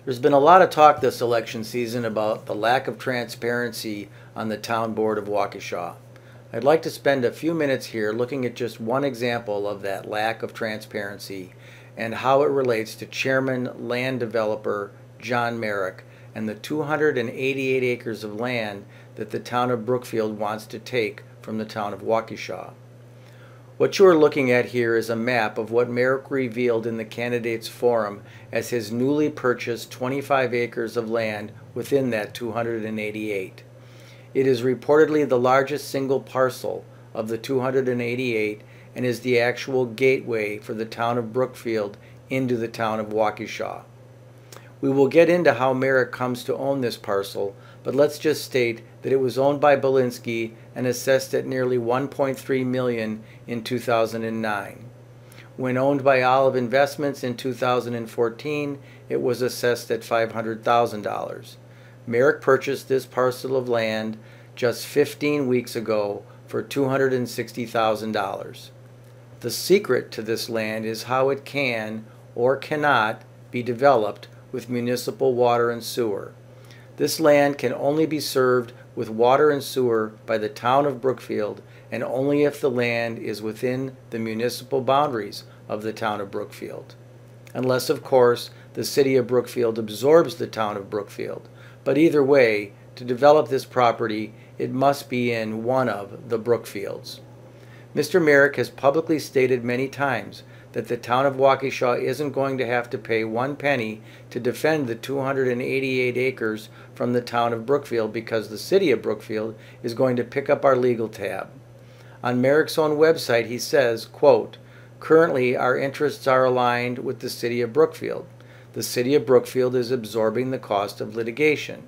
There's been a lot of talk this election season about the lack of transparency on the town board of Waukesha. I'd like to spend a few minutes here looking at just one example of that lack of transparency and how it relates to Chairman Land Developer John Merrick and the 288 acres of land that the town of Brookfield wants to take from the town of Waukesha. What you are looking at here is a map of what Merrick revealed in the candidates forum as his newly purchased 25 acres of land within that 288. It is reportedly the largest single parcel of the 288 and is the actual gateway for the town of Brookfield into the town of Waukesha. We will get into how Merrick comes to own this parcel, but let's just state that it was owned by Belinsky and assessed at nearly $1.3 million in 2009. When owned by Olive Investments in 2014, it was assessed at $500,000. Merrick purchased this parcel of land just 15 weeks ago for $260,000. The secret to this land is how it can or cannot be developed with municipal water and sewer. This land can only be served with water and sewer by the town of Brookfield, and only if the land is within the municipal boundaries of the town of Brookfield. Unless, of course, the city of Brookfield absorbs the town of Brookfield. But either way, to develop this property, it must be in one of the Brookfields. Mr. Merrick has publicly stated many times that the town of Waukesha isn't going to have to pay one penny to defend the 288 acres from the town of Brookfield because the city of Brookfield is going to pick up our legal tab. On Merrick's own website he says, quote, "Currently our interests are aligned with the city of Brookfield. The city of Brookfield is absorbing the cost of litigation."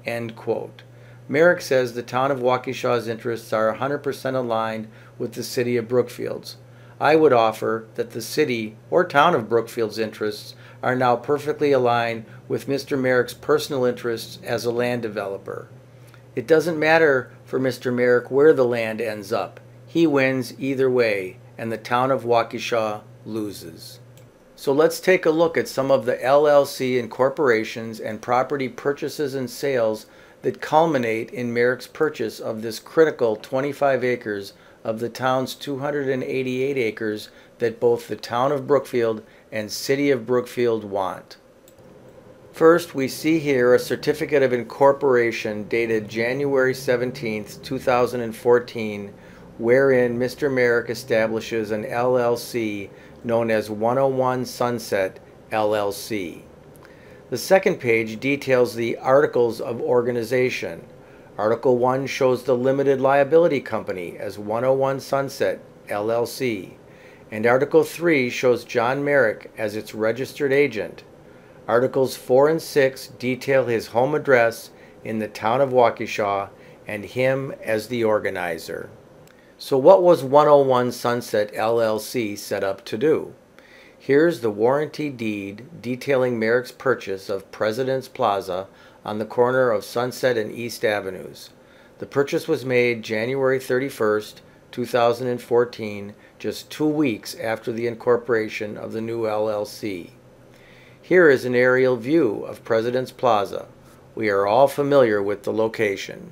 End quote. Merrick says the town of Waukesha's interests are 100% aligned with the city of Brookfield's. I would offer that the city or town of Brookfield's interests are now perfectly aligned with Mr. Merrick's personal interests as a land developer. It doesn't matter for Mr. Merrick where the land ends up. He wins either way, and the town of Waukesha loses. So let's take a look at some of the LLC incorporations and property purchases and sales that culminate in Merrick's purchase of this critical 25 acres of the town's 288 acres that both the town of Brookfield and city of Brookfield want. First, we see here a certificate of incorporation dated January 17, 2014, wherein Mr. Merrick establishes an LLC known as 101 Sunset LLC. The second page details the Articles of Organization. Article 1 shows the limited liability company as 101 Sunset LLC, and Article 3 shows John Merrick as its registered agent. Articles 4 and 6 detail his home address in the town of Waukesha and him as the organizer. So what was 101 Sunset LLC set up to do? Here's the warranty deed detailing Merrick's purchase of President's Plaza on the corner of Sunset and East Avenues. The purchase was made January 31st, 2014, just 2 weeks after the incorporation of the new LLC. Here is an aerial view of President's Plaza. We are all familiar with the location.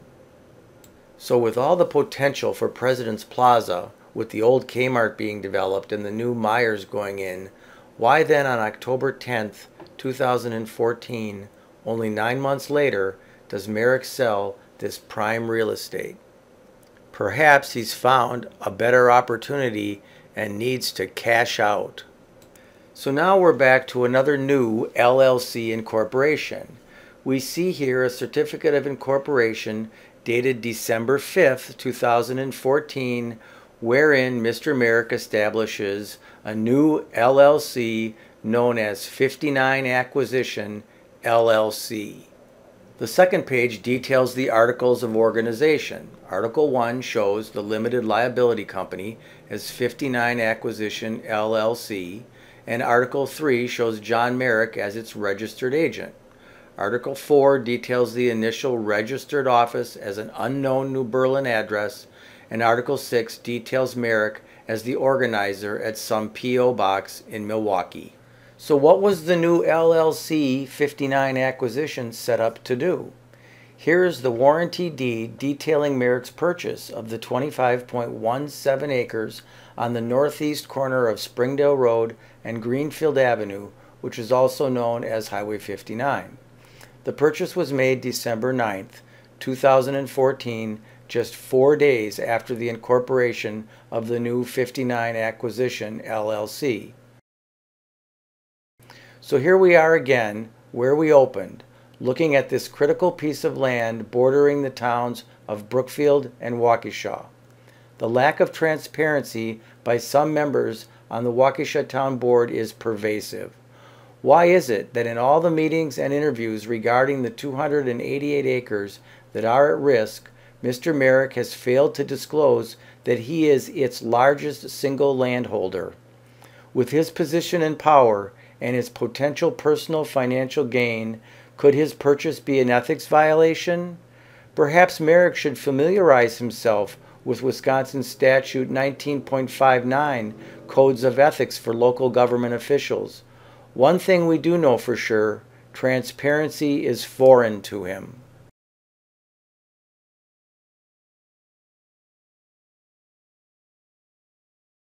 So with all the potential for President's Plaza, with the old Kmart being developed and the new Myers going in, why then on October 10th, 2014, only 9 months later, does Merrick sell this prime real estate? Perhaps he's found a better opportunity and needs to cash out. So now we're back to another new LLC incorporation. We see here a certificate of incorporation dated December 5th, 2014, wherein Mr. Merrick establishes a new LLC known as 59 Acquisition LLC. The second page details the Articles of Organization. Article 1 shows the limited liability company as 59 Acquisition LLC, and Article 3 shows John Merrick as its registered agent. Article 4 details the initial registered office as an unknown New Berlin address, and Article 6 details Merrick as the organizer at some P.O. box in Milwaukee. So what was the new LLC 59 acquisition set up to do? Here is the warranty deed detailing Merrick's purchase of the 25.17 acres on the northeast corner of Springdale Road and Greenfield Avenue, which is also known as Highway 59. The purchase was made December 9th, 2014, just 4 days after the incorporation of the new 59 Acquisition LLC. So here we are again, where we opened, looking at this critical piece of land bordering the towns of Brookfield and Waukesha. The lack of transparency by some members on the Waukesha Town Board is pervasive. Why is it that in all the meetings and interviews regarding the 288 acres that are at risk, Mr. Merrick has failed to disclose that he is its largest single landholder? With his position and power and his potential personal financial gain, could his purchase be an ethics violation? Perhaps Merrick should familiarize himself with Wisconsin Statute 19.59, Codes of Ethics for Local Government Officials. One thing we do know for sure, transparency is foreign to him.